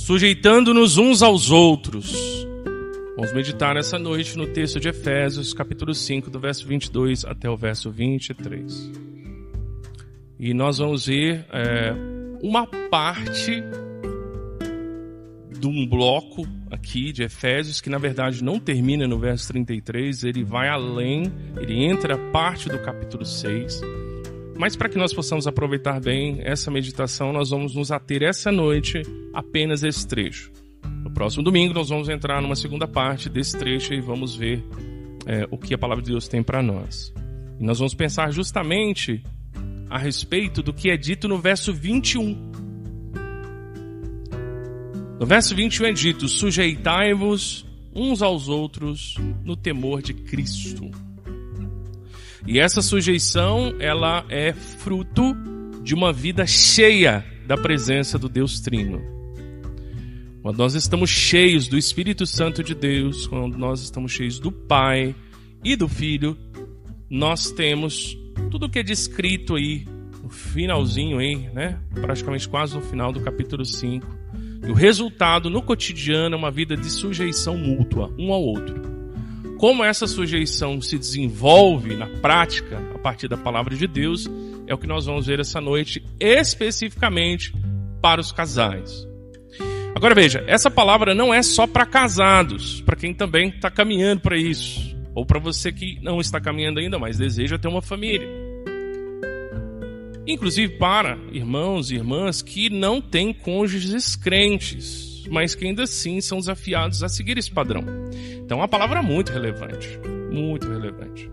sujeitando-nos uns aos outros. Vamos meditar nessa noite no texto de Efésios, capítulo 5, do verso 22 até o verso 23. E nós vamos ver uma parte de um bloco aqui de Efésios, que na verdade não termina no verso 33, ele vai além, ele entra parte do capítulo 6. Mas para que nós possamos aproveitar bem essa meditação, nós vamos nos ater essa noite apenas esse trecho. No próximo domingo nós vamos entrar numa segunda parte desse trecho e vamos ver o que a palavra de Deus tem para nós. E nós vamos pensar justamente a respeito do que é dito no verso 21. No verso 21 é dito: sujeitai-vos uns aos outros no temor de Cristo. E essa sujeição, ela é fruto de uma vida cheia da presença do Deus Trino. Quando nós estamos cheios do Espírito Santo de Deus, quando nós estamos cheios do Pai e do Filho, nós temos tudo o que é descrito aí, no finalzinho aí, né? Praticamente quase no final do capítulo 5. E o resultado no cotidiano é uma vida de sujeição mútua, um ao outro. Como essa sujeição se desenvolve na prática, a partir da palavra de Deus, é o que nós vamos ver essa noite, especificamente para os casais. Agora veja, essa palavra não é só para casados, para quem também está caminhando para isso, ou para você que não está caminhando ainda, mas deseja ter uma família. Inclusive para irmãos e irmãs que não têm cônjuges crentes, mas que ainda assim são desafiados a seguir esse padrão. Então é uma palavra muito relevante, muito relevante.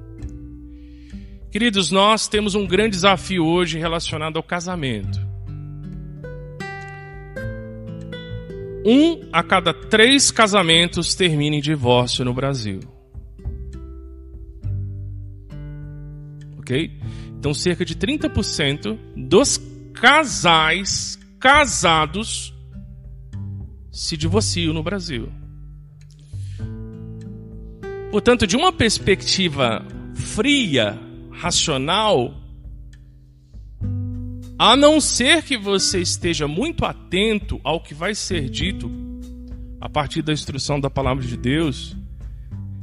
Queridos, nós temos um grande desafio hoje relacionado ao casamento. 1 a cada 3 casamentos termina em divórcio no Brasil. Ok? Então, cerca de 30% dos casais casados se divorciam no Brasil. Portanto, de uma perspectiva fria, racional, a não ser que você esteja muito atento ao que vai ser dito a partir da instrução da palavra de Deus,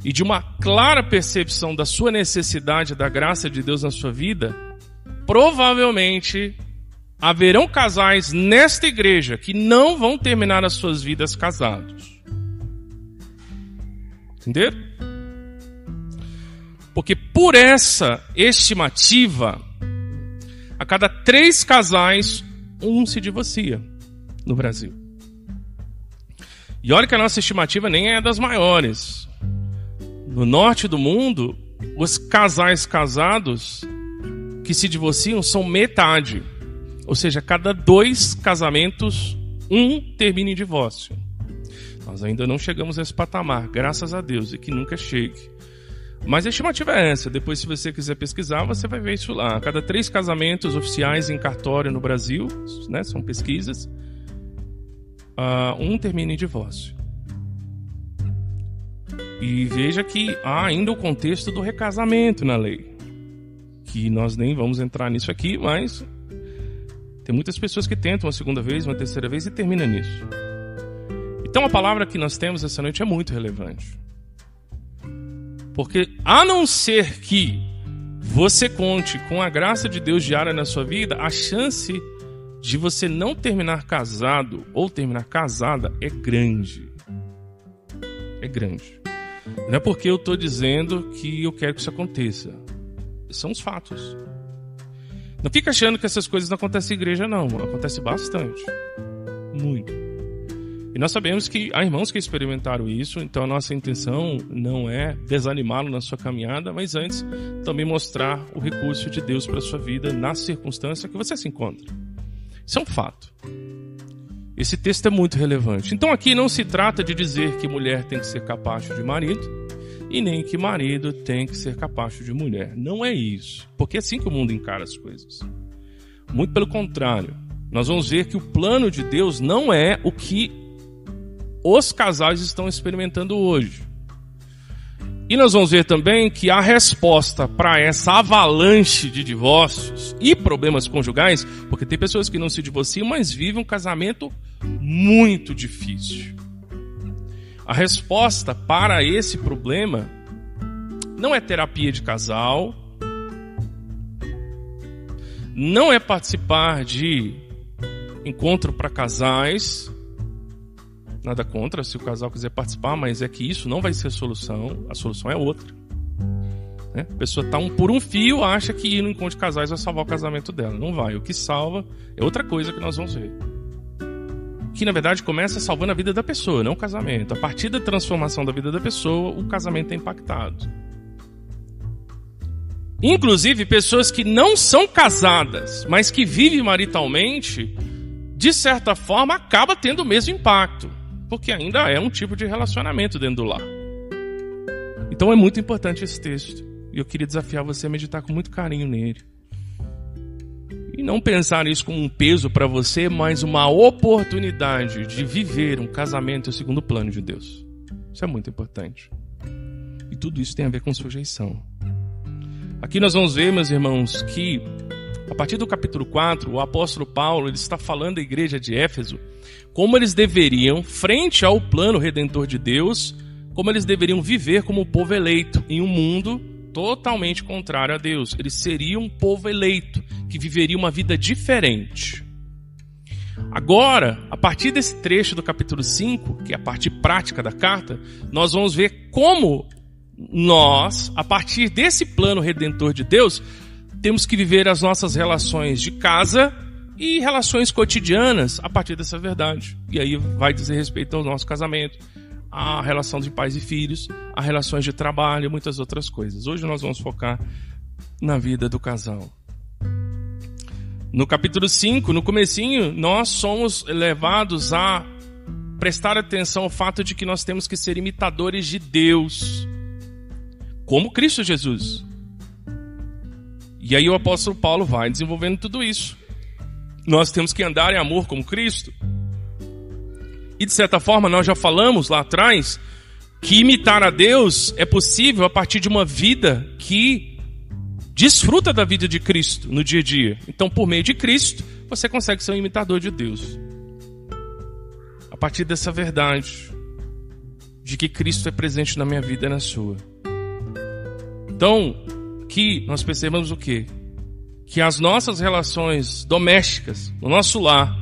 e de uma clara percepção da sua necessidade da graça de Deus na sua vida, provavelmente haverão casais nesta igreja que não vão terminar as suas vidas casados. Entenderam? Porque por essa estimativa, a cada 3 casais, um se divorcia no Brasil. E olha que a nossa estimativa nem é das maiores. No norte do mundo, os casais casados que se divorciam são metade. Ou seja, cada 2 casamentos, um termina em divórcio. Nós ainda não chegamos a esse patamar, graças a Deus, e que nunca chegue. Mas a estimativa é essa. Depois, se você quiser pesquisar, você vai ver isso lá. A cada 3 casamentos oficiais em cartório no Brasil, né, são pesquisas, um termina em divórcio. E veja que há ainda o contexto do recasamento na lei, que nós nem vamos entrar nisso aqui, mas tem muitas pessoas que tentam uma segunda vez, uma terceira vez e terminam nisso. Então a palavra que nós temos essa noite é muito relevante. Porque a não ser que você conte com a graça de Deus diária na sua vida, a chance de você não terminar casado ou terminar casada é grande. É grande. Não é porque eu estou dizendo que eu quero que isso aconteça. São os fatos. Não fica achando que essas coisas não acontecem em igreja, não. Acontece bastante. Muito. E nós sabemos que há irmãos que experimentaram isso, então a nossa intenção não é desanimá-lo na sua caminhada, mas antes também mostrar o recurso de Deus para a sua vida na circunstância que você se encontra. Isso é um fato. Esse texto é muito relevante. Então aqui não se trata de dizer que mulher tem que ser capacho de marido e nem que marido tem que ser capacho de mulher. Não é isso. Porque é assim que o mundo encara as coisas. Muito pelo contrário. Nós vamos ver que o plano de Deus não é o que os casais estão experimentando hoje. E nós vamos ver também que a resposta para essa avalanche de divórcios e problemas conjugais, porque tem pessoas que não se divorciam, mas vivem um casamento muito difícil. A resposta para esse problema não é terapia de casal, não é participar de encontro para casais. Nada contra se o casal quiser participar, mas é que isso não vai ser a solução é outra. A pessoa está por um fio, acha que ir no encontro de casais vai salvar o casamento dela. Não vai. O que salva é outra coisa que nós vamos ver. Que na verdade começa salvando a vida da pessoa, não o casamento. A partir da transformação da vida da pessoa, o casamento é impactado. Inclusive, pessoas que não são casadas, mas que vivem maritalmente, de certa forma, acaba tendo o mesmo impacto. Porque ainda é um tipo de relacionamento dentro do lar. Então é muito importante esse texto. E eu queria desafiar você a meditar com muito carinho nele. E não pensar isso como um peso para você, mas uma oportunidade de viver um casamento segundo o plano de Deus. Isso é muito importante. E tudo isso tem a ver com sujeição. Aqui nós vamos ver, meus irmãos, que a partir do capítulo 4, o apóstolo Paulo ele está falando à igreja de Éfeso como eles deveriam, frente ao plano redentor de Deus, como eles deveriam viver como o povo eleito em um mundo totalmente contrário a Deus. Eles seriam um povo eleito, que viveria uma vida diferente. Agora, a partir desse trecho do capítulo 5, que é a parte prática da carta, nós vamos ver como nós, a partir desse plano redentor de Deus, temos que viver as nossas relações de casa e relações cotidianas a partir dessa verdade. E aí vai dizer respeito ao nosso casamento, a relação de pais e filhos, a relações de trabalho e muitas outras coisas. Hoje nós vamos focar na vida do casal. No capítulo 5, no comecinho, nós somos levados a prestar atenção ao fato de que nós temos que ser imitadores de Deus, como Cristo Jesus. E aí o apóstolo Paulo vai desenvolvendo tudo isso. Nós temos que andar em amor como Cristo. E de certa forma nós já falamos lá atrás que imitar a Deus é possível a partir de uma vida que desfruta da vida de Cristo no dia a dia. Então, por meio de Cristo, você consegue ser um imitador de Deus. A partir dessa verdade de que Cristo é presente na minha vida e na sua. Então, que nós percebamos o quê? Que as nossas relações domésticas, no nosso lar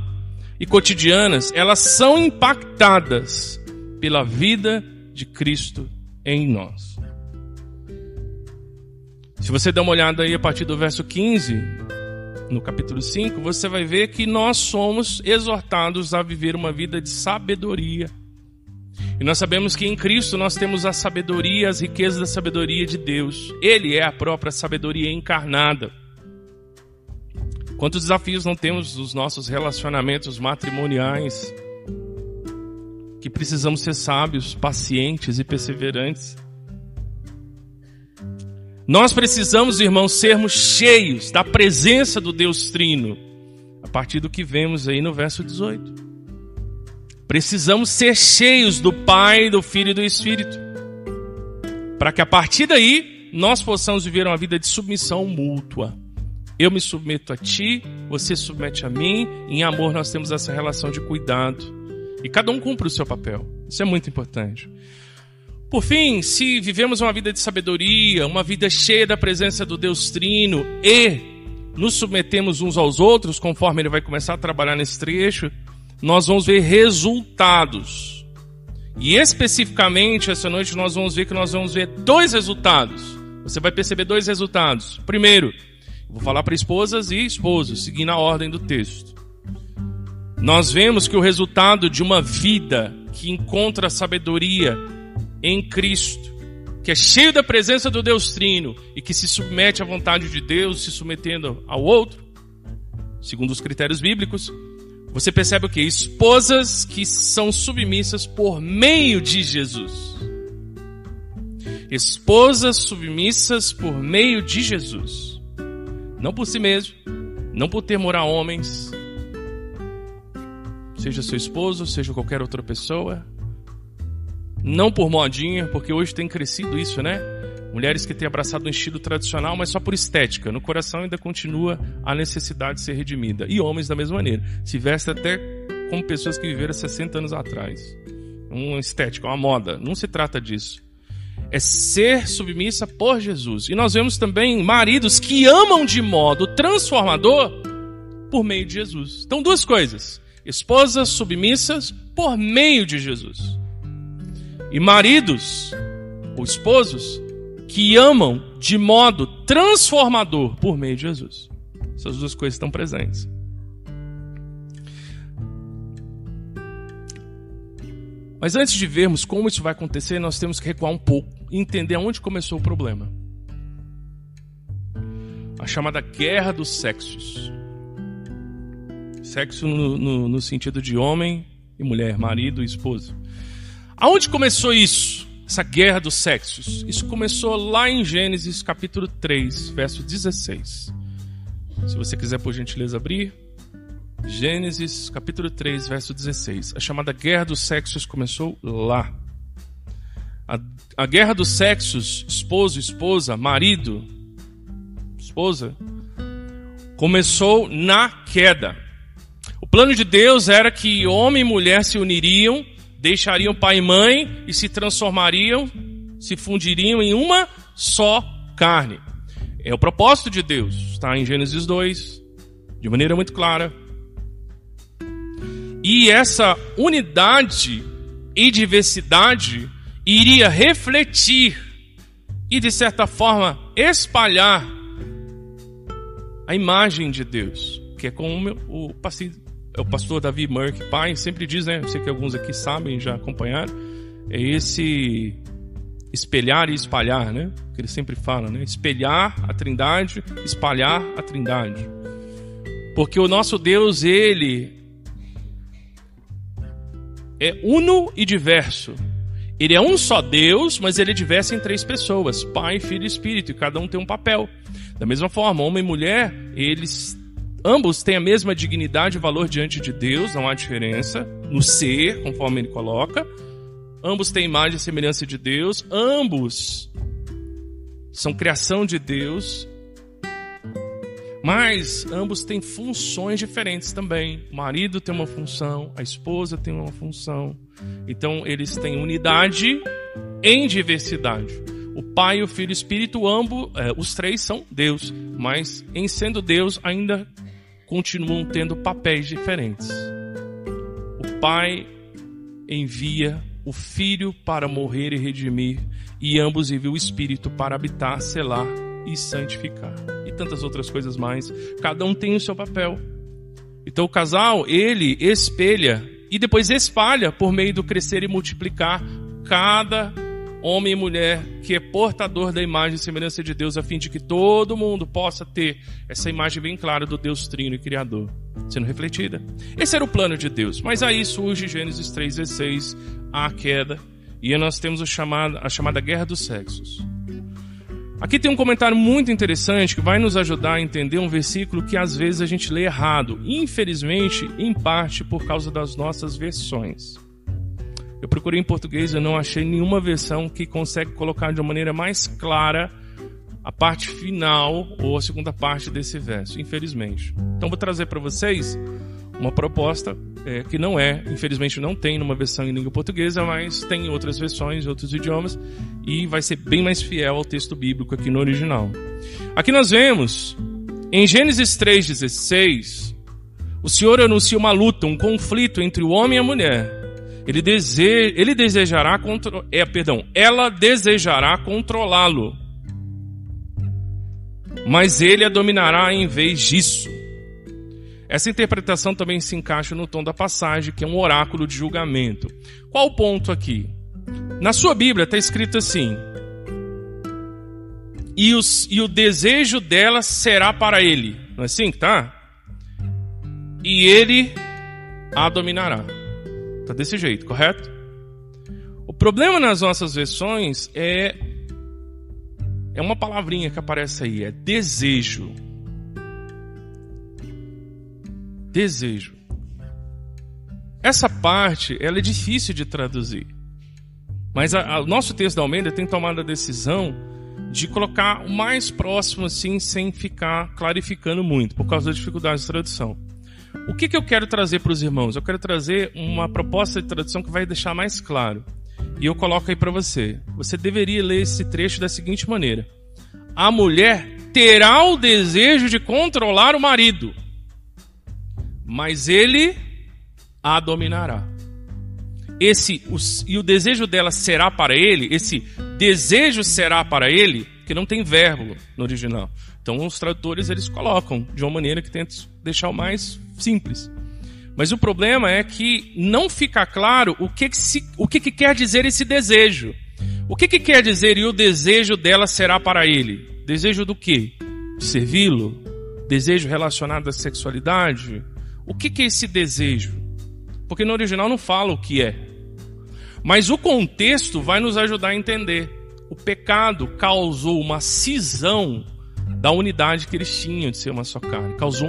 e cotidianas, elas são impactadas pela vida de Cristo em nós. Se você der uma olhada aí a partir do verso 15, no capítulo 5, você vai ver que nós somos exortados a viver uma vida de sabedoria. E nós sabemos que em Cristo nós temos a sabedoria, as riquezas da sabedoria de Deus. Ele é a própria sabedoria encarnada. Quantos desafios não temos nos nossos relacionamentos matrimoniais, que precisamos ser sábios, pacientes e perseverantes. Nós precisamos, irmãos, sermos cheios da presença do Deus Trino, a partir do que vemos aí no verso 18. Precisamos ser cheios do Pai, do Filho e do Espírito, para que a partir daí nós possamos viver uma vida de submissão mútua. Eu me submeto a ti, você submete a mim, em amor nós temos essa relação de cuidado. E cada um cumpre o seu papel. Isso é muito importante. Por fim, se vivemos uma vida de sabedoria, uma vida cheia da presença do Deus Trino e nos submetemos uns aos outros, conforme ele vai começar a trabalhar nesse trecho, nós vamos ver resultados. E especificamente essa noite nós vamos ver que nós vamos ver 2 resultados. Você vai perceber 2 resultados. Primeiro, vou falar para esposas e esposos, seguindo a ordem do texto. Nós vemos que o resultado de uma vida que encontra sabedoria em Cristo, que é cheio da presença do Deus Trino e que se submete à vontade de Deus, se submetendo ao outro, segundo os critérios bíblicos, você percebe o quê? Esposas que são submissas por meio de Jesus. Esposas submissas por meio de Jesus. Não por si mesmo, não por temor a homens, seja seu esposo, seja qualquer outra pessoa, não por modinha, porque hoje tem crescido isso, né? Mulheres que têm abraçado um estilo tradicional, mas só por estética. No coração ainda continua a necessidade de ser redimida. E homens da mesma maneira. Se veste até como pessoas que viveram 60 anos atrás. Uma estética, uma moda. Não se trata disso. É ser submissa por Jesus. E nós vemos também maridos que amam de modo transformador por meio de Jesus. Então, duas coisas. Esposas submissas por meio de Jesus. E maridos ou esposos que amam de modo transformador por meio de Jesus. Essas duas coisas estão presentes. Mas antes de vermos como isso vai acontecer, nós temos que recuar um pouco e entender aonde começou o problema. A chamada guerra dos sexos. Sexo no sentido de homem e mulher, marido e esposa. Aonde começou isso? Essa guerra dos sexos? Isso começou lá em Gênesis capítulo 3, verso 16. Se você quiser, por gentileza, abrir. Gênesis capítulo 3, verso 16. A chamada guerra dos sexos começou lá. A guerra dos sexos, esposo, esposa, marido, esposa, começou na queda. O plano de Deus era que homem e mulher se uniriam, deixariam pai e mãe e se transformariam, se fundiriam em uma só carne. É o propósito de Deus, está em Gênesis 2, de maneira muito clara. E essa unidade e diversidade iria refletir e, de certa forma, espalhar a imagem de Deus, que é como o pastor Davi Murray, pai, sempre diz, né? Eu sei que alguns aqui sabem, já acompanharam, é esse espelhar e espalhar, né? Que ele sempre fala, né? Espelhar a Trindade, espalhar a Trindade. Porque o nosso Deus, ele é uno e diverso. Ele é um só Deus, mas ele é diverso em três pessoas: Pai, Filho e Espírito, e cada um tem um papel. Da mesma forma, homem e mulher, ambos têm a mesma dignidade e valor diante de Deus, não há diferença no ser, conforme ele coloca. Ambos têm imagem e semelhança de Deus, ambos são criação de Deus, mas ambos têm funções diferentes também. O marido tem uma função, a esposa tem uma função. Então eles têm unidade em diversidade. O Pai, o Filho e o Espírito, os três são Deus, mas em sendo Deus ainda continuam tendo papéis diferentes. O Pai envia o Filho para morrer e redimir, e ambos enviam o Espírito para habitar, selar e santificar. E tantas outras coisas mais. Cada um tem o seu papel. Então o casal, ele espelha e depois espalha por meio do crescer e multiplicar cada homem e mulher que é portador da imagem e semelhança de Deus, a fim de que todo mundo possa ter essa imagem bem clara do Deus Trino e Criador sendo refletida. Esse era o plano de Deus. Mas aí surge Gênesis 3,16, a queda, e nós temos a chamada guerra dos sexos. Aqui tem um comentário muito interessante que vai nos ajudar a entender um versículo que às vezes a gente lê errado, infelizmente, em parte por causa das nossas versões. Eu procurei em português, eu não achei nenhuma versão que consegue colocar de uma maneira mais clara a parte final ou a segunda parte desse verso, infelizmente. Então vou trazer para vocês uma proposta que infelizmente não tem numa versão em língua portuguesa, mas tem em outras versões, em outros idiomas, e vai ser bem mais fiel ao texto bíblico aqui no original. Aqui nós vemos, em Gênesis 3,16, o Senhor anuncia uma luta, um conflito entre o homem e a mulher. Ela desejará controlá-lo, mas ele a dominará em vez disso. Essa interpretação também se encaixa no tom da passagem, que é um oráculo de julgamento. Qual o ponto aqui? Na sua Bíblia está escrito assim: e o desejo dela será para ele. Não é assim que tá? E ele a dominará. Está desse jeito, correto? O problema nas nossas versões é uma palavrinha que aparece aí, é desejo. Desejo. Essa parte, ela é difícil de traduzir. Mas o nosso texto da Almeida tem tomado a decisão de colocar o mais próximo assim, sem ficar clarificando muito, por causa da dificuldade de tradução. O que eu quero trazer para os irmãos? Eu quero trazer uma proposta de tradução que vai deixar mais claro. E eu coloco aí para você. Você deveria ler esse trecho da seguinte maneira: a mulher terá o desejo de controlar o marido, mas ele a dominará. E o desejo dela será para ele, esse desejo será para ele, que não tem verbo no original. Então os tradutores eles colocam de uma maneira que tenta deixar o mais simples. Mas o problema é que não fica claro o que quer dizer esse desejo. O que quer dizer e o desejo dela será para ele? Desejo do quê? De servi-lo? Desejo relacionado à sexualidade? O que é esse desejo? Porque no original não fala o que é. Mas o contexto vai nos ajudar a entender. O pecado causou uma cisão da unidade que eles tinham de ser uma só carne. Causou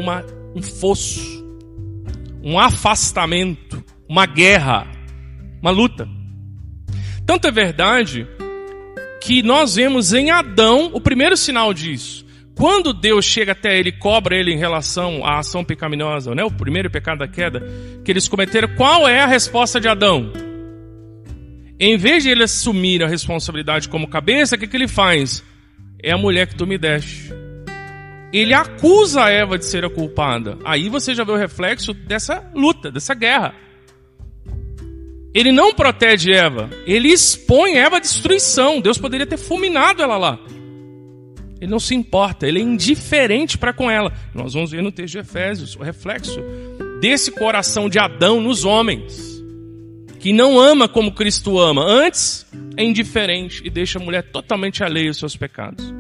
um fosso, um afastamento, uma guerra, uma luta. Tanto é verdade que nós vemos em Adão o primeiro sinal disso. Quando Deus chega até ele e cobra ele em relação à ação pecaminosa, né? O primeiro pecado da queda que eles cometeram, qual é a resposta de Adão? Em vez de ele assumir a responsabilidade como cabeça, o que ele faz? É a mulher que tu me deste. Ele acusa a Eva de ser a culpada. Aí você já vê o reflexo dessa luta, dessa guerra. Ele não protege Eva, ele expõe Eva à destruição. Deus poderia ter fulminado ela lá. Ele não se importa, ele é indiferente para com ela. Nós vamos ver no texto de Efésios o reflexo desse coração de Adão nos homens, que não ama como Cristo ama, antes é indiferente e deixa a mulher totalmente alheia aos seus pecados.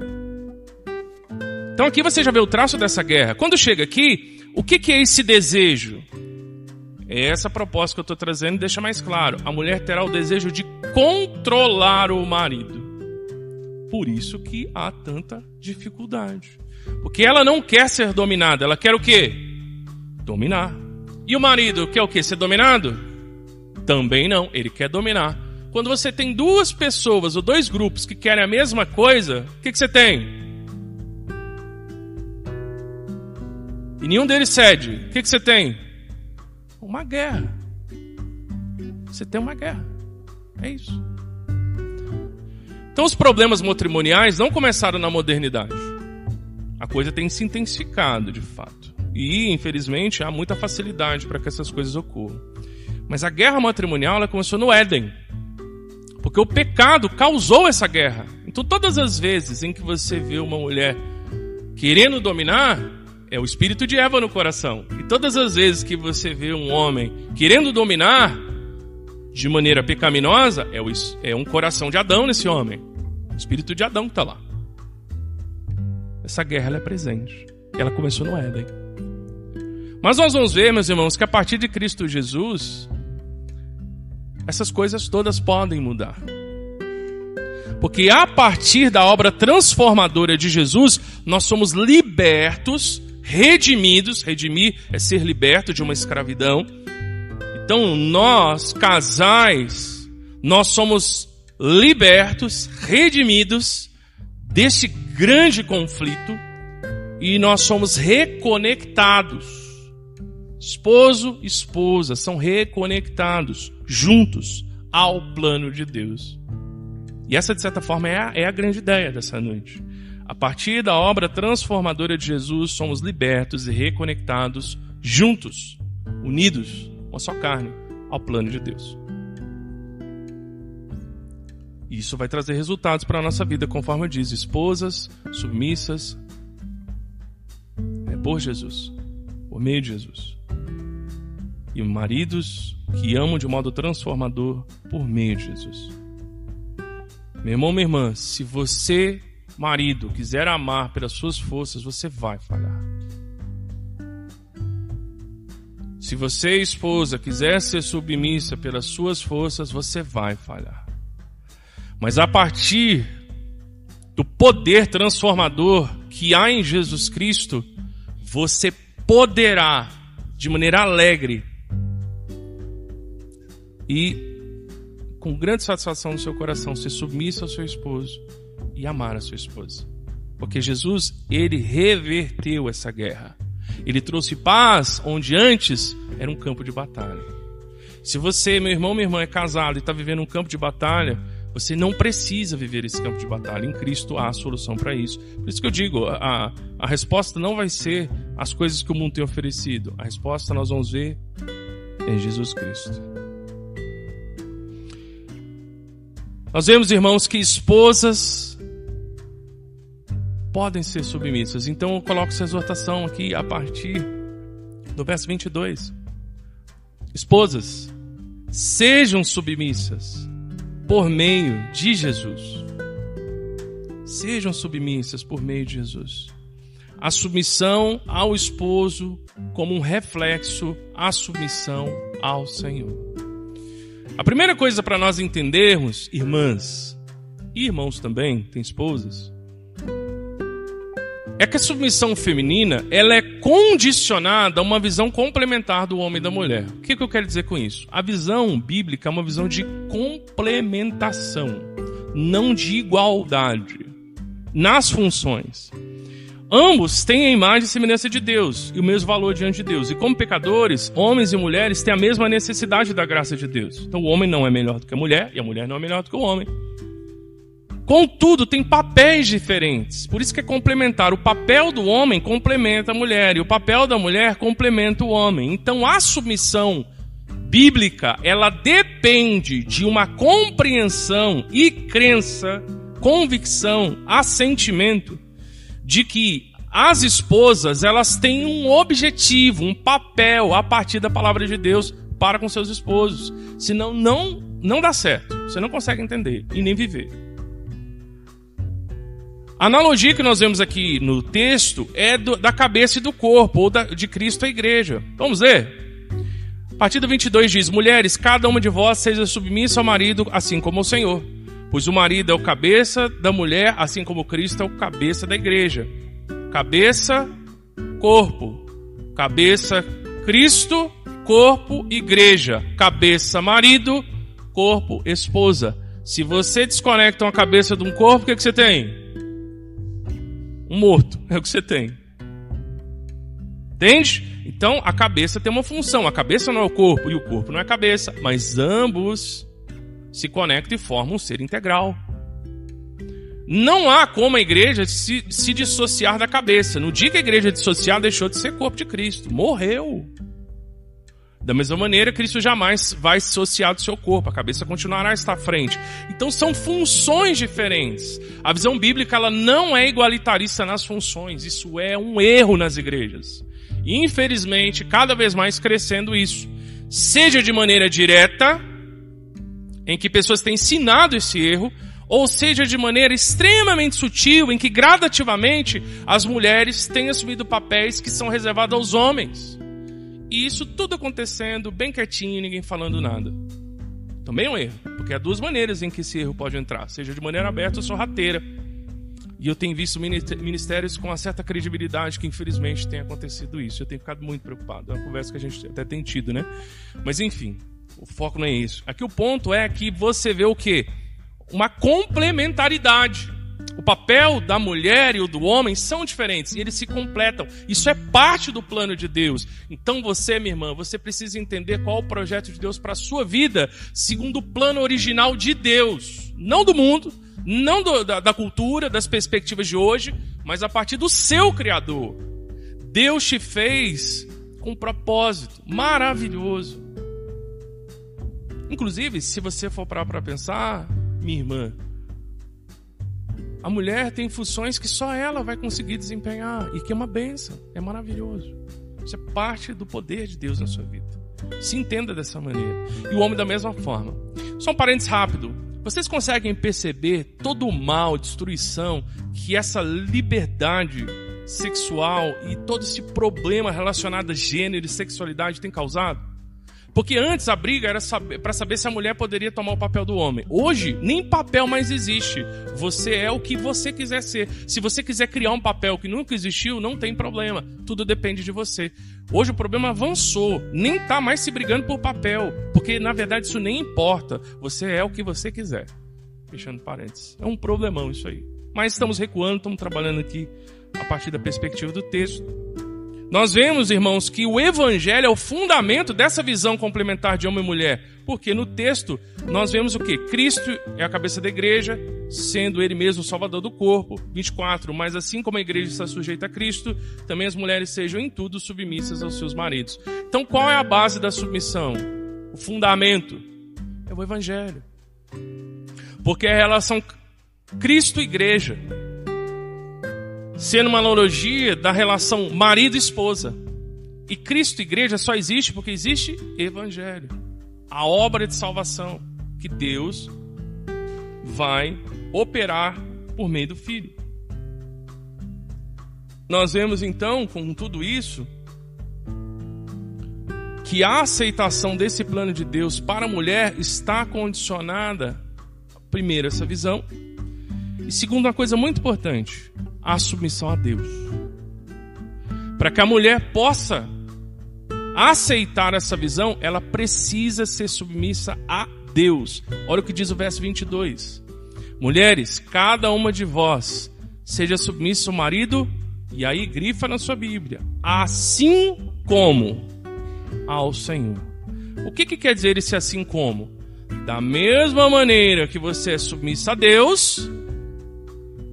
Então aqui você já vê o traço dessa guerra. Quando chega aqui, o que é esse desejo? É essa proposta que eu estou trazendo e deixa mais claro. A mulher terá o desejo de controlar o marido. Por isso que há tanta dificuldade. Porque ela não quer ser dominada, ela quer o quê? Dominar. E o marido quer o quê? Ser dominado? Também não, ele quer dominar. Quando você tem duas pessoas ou dois grupos que querem a mesma coisa, o que você tem? E nenhum deles cede. O que você tem? Uma guerra. Você tem uma guerra. É isso. Então os problemas matrimoniais não começaram na modernidade. A coisa tem se intensificado, de fato. E, infelizmente, há muita facilidade para que essas coisas ocorram. Mas a guerra matrimonial ela começou no Éden. Porque o pecado causou essa guerra. Então todas as vezes em que você vê uma mulher querendo dominar, é o espírito de Eva no coração. E todas as vezes que você vê um homem querendo dominar de maneira pecaminosa, é um coração de Adão nesse homem. O espírito de Adão que está lá. Essa guerra ela é presente. Ela começou no Éden. Mas nós vamos ver, meus irmãos, que a partir de Cristo Jesus, essas coisas todas podem mudar. Porque a partir da obra transformadora de Jesus, nós somos libertos, redimidos. Redimir é ser liberto de uma escravidão. Então nós, casais, nós somos libertos, redimidos deste grande conflito e nós somos reconectados. Esposo e esposa são reconectados juntos ao plano de Deus. E essa, de certa forma, é a grande ideia dessa noite. A partir da obra transformadora de Jesus, somos libertos e reconectados juntos, unidos, uma só carne, ao plano de Deus. Isso vai trazer resultados para a nossa vida, conforme diz, esposas submissas por Jesus, por meio de Jesus. E maridos que amam de modo transformador por meio de Jesus. Meu irmão, minha irmã, se você, marido, quiser amar pelas suas forças, você vai falhar. Se você, esposa, quiser ser submissa pelas suas forças, você vai falhar. Mas a partir do poder transformador que há em Jesus Cristo, você poderá, de maneira alegre e com grande satisfação no seu coração, ser submissa ao seu esposo e amar a sua esposa. Porque Jesus, ele reverteu essa guerra. Ele trouxe paz onde antes era um campo de batalha. Se você, meu irmão, minha irmã, é casado e está vivendo um campo de batalha, você não precisa viver esse campo de batalha. Em Cristo há a solução para isso. Por isso que eu digo, a resposta não vai ser as coisas que o mundo tem oferecido. A resposta nós vamos ver em Jesus Cristo. Nós vemos, irmãos, que esposas podem ser submissas. Então eu coloco essa exortação aqui a partir do verso 22. Esposas, sejam submissas por meio de Jesus. Sejam submissas por meio de Jesus. A submissão ao esposo como um reflexo à submissão ao Senhor. A primeira coisa para nós entendermos, irmãs e irmãos também, tem esposas, é que a submissão feminina ela é condicionada a uma visão complementar do homem e da mulher. O que eu quero dizer com isso? A visão bíblica é uma visão de complementação, não de igualdade nas funções. Ambos têm a imagem e semelhança de Deus e o mesmo valor diante de Deus. E como pecadores, homens e mulheres têm a mesma necessidade da graça de Deus. Então o homem não é melhor do que a mulher e a mulher não é melhor do que o homem. Contudo, tem papéis diferentes. Por isso que é complementar. O papel do homem complementa a mulher e o papel da mulher complementa o homem. Então a submissão bíblica, ela depende de uma compreensão e crença, convicção, assentimento de que as esposas, elas têm um objetivo, um papel a partir da palavra de Deus para com seus esposos. Senão não dá certo. Você não consegue entender e nem viver. A analogia que nós vemos aqui no texto é da cabeça e do corpo, ou de Cristo à igreja. Vamos ler? A partir do 22 diz: mulheres, cada uma de vós seja submissa ao marido, assim como ao Senhor. Pois o marido é o cabeça da mulher, assim como Cristo é o cabeça da igreja. Cabeça, corpo. Cabeça, Cristo, corpo, igreja. Cabeça, marido, corpo, esposa. Se você desconecta uma cabeça de um corpo, o que você tem? Um morto, é o que você tem. Entende? Então, a cabeça tem uma função. A cabeça não é o corpo e o corpo não é a cabeça. Mas ambos se conectam e formam um ser integral. Não há como a igreja se dissociar da cabeça. No dia que a igreja dissociar, deixou de ser corpo de Cristo. Morreu. Da mesma maneira, Cristo jamais vai se dissociar do seu corpo. A cabeça continuará a estar à frente. Então são funções diferentes. A visão bíblica ela não é igualitarista nas funções. Isso é um erro nas igrejas. E, infelizmente, cada vez mais crescendo isso. Seja de maneira direta, em que pessoas têm ensinado esse erro, ou seja de maneira extremamente sutil, em que gradativamente as mulheres têm assumido papéis que são reservados aos homens. E isso tudo acontecendo bem quietinho, ninguém falando nada. Também é um erro, porque há duas maneiras em que esse erro pode entrar. Seja de maneira aberta ou sorrateira. E eu tenho visto ministérios com uma certa credibilidade que infelizmente tem acontecido isso. Eu tenho ficado muito preocupado. É uma conversa que a gente até tem tido, né? Mas enfim, o foco não é isso. Aqui o ponto é que você vê o quê? Uma complementaridade. O papel da mulher e o do homem são diferentes e eles se completam. Isso é parte do plano de Deus. Então você, minha irmã, você precisa entender qual é o projeto de Deus para a sua vida, segundo o plano original de Deus. Não do mundo, não da cultura, das perspectivas de hoje, mas a partir do seu Criador. Deus te fez com um propósito maravilhoso. Inclusive, se você for parar para pensar, minha irmã, a mulher tem funções que só ela vai conseguir desempenhar e que é uma bênção, é maravilhoso. Isso é parte do poder de Deus na sua vida. Se entenda dessa maneira. E o homem da mesma forma. Só um parênteses rápido. Vocês conseguem perceber todo o mal, destruição que essa liberdade sexual e todo esse problema relacionado a gênero e sexualidade tem causado? Porque antes a briga era para saber se a mulher poderia tomar o papel do homem. Hoje, nem papel mais existe. Você é o que você quiser ser. Se você quiser criar um papel que nunca existiu, não tem problema. Tudo depende de você. Hoje o problema avançou. Nem tá mais se brigando por papel. Porque, na verdade, isso nem importa. Você é o que você quiser. Fechando parênteses. É um problemão isso aí. Mas estamos recuando, estamos trabalhando aqui a partir da perspectiva do texto. Nós vemos, irmãos, que o evangelho é o fundamento dessa visão complementar de homem e mulher. Porque no texto nós vemos o quê? Cristo é a cabeça da igreja, sendo ele mesmo o salvador do corpo. 24, mas assim como a igreja está sujeita a Cristo, também as mulheres sejam em tudo submissas aos seus maridos. Então qual é a base da submissão? O fundamento é o evangelho. Porque é a relação Cristo-igreja, sendo uma analogia da relação marido e esposa. E Cristo-igreja só existe porque existe evangelho. A obra de salvação que Deus vai operar por meio do Filho. Nós vemos então, com tudo isso, que a aceitação desse plano de Deus para a mulher está condicionada, primeiro, essa visão, e segundo, uma coisa muito importante, a submissão a Deus. Para que a mulher possa aceitar essa visão, ela precisa ser submissa a Deus. Olha o que diz o verso 22. Mulheres, cada uma de vós seja submissa ao marido, e aí grifa na sua Bíblia, assim como ao Senhor. O que quer dizer esse assim como? Da mesma maneira que você é submissa a Deus,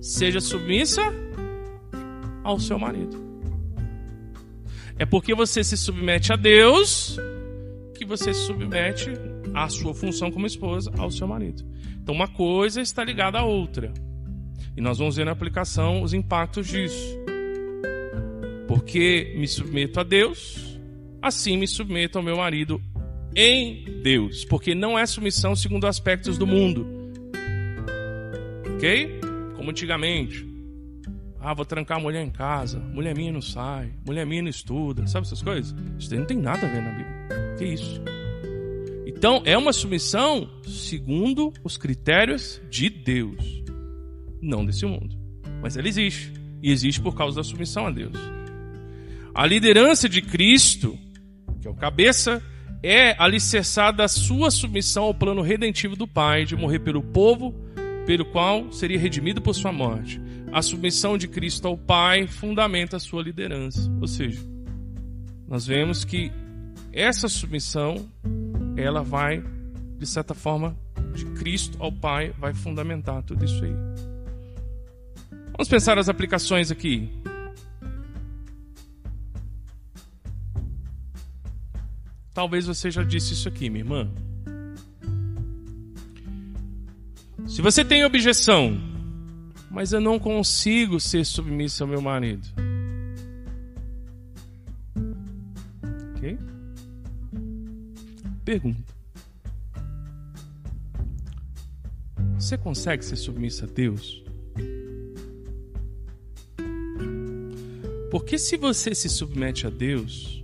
seja submissa ao seu marido. É porque você se submete a Deus que você se submete à sua função como esposa ao seu marido. Então uma coisa está ligada à outra. E nós vamos ver na aplicação os impactos disso. Porque me submeto a Deus, assim me submeto ao meu marido em Deus. Porque não é submissão segundo aspectos do mundo. Ok? Como antigamente. Vou trancar a mulher em casa, mulher minha não sai, mulher minha não estuda, sabe essas coisas? Isso daí não tem nada a ver na Bíblia. Que isso? Então, é uma submissão segundo os critérios de Deus, não desse mundo. Mas ela existe, e existe por causa da submissão a Deus. A liderança de Cristo, que é o cabeça, é alicerçada a sua submissão ao plano redentivo do Pai, de morrer pelo povo, pelo qual seria redimido por sua morte. A submissão de Cristo ao Pai fundamenta a sua liderança. Ou seja, nós vemos que essa submissão, ela vai, de certa forma, de Cristo ao Pai, vai fundamentar tudo isso aí. Vamos pensar as aplicações aqui. Talvez você já disse isso aqui, minha irmã. Se você tem objeção, mas eu não consigo ser submissa ao meu marido. Ok? Pergunta. Você consegue ser submissa a Deus? Porque se você se submete a Deus,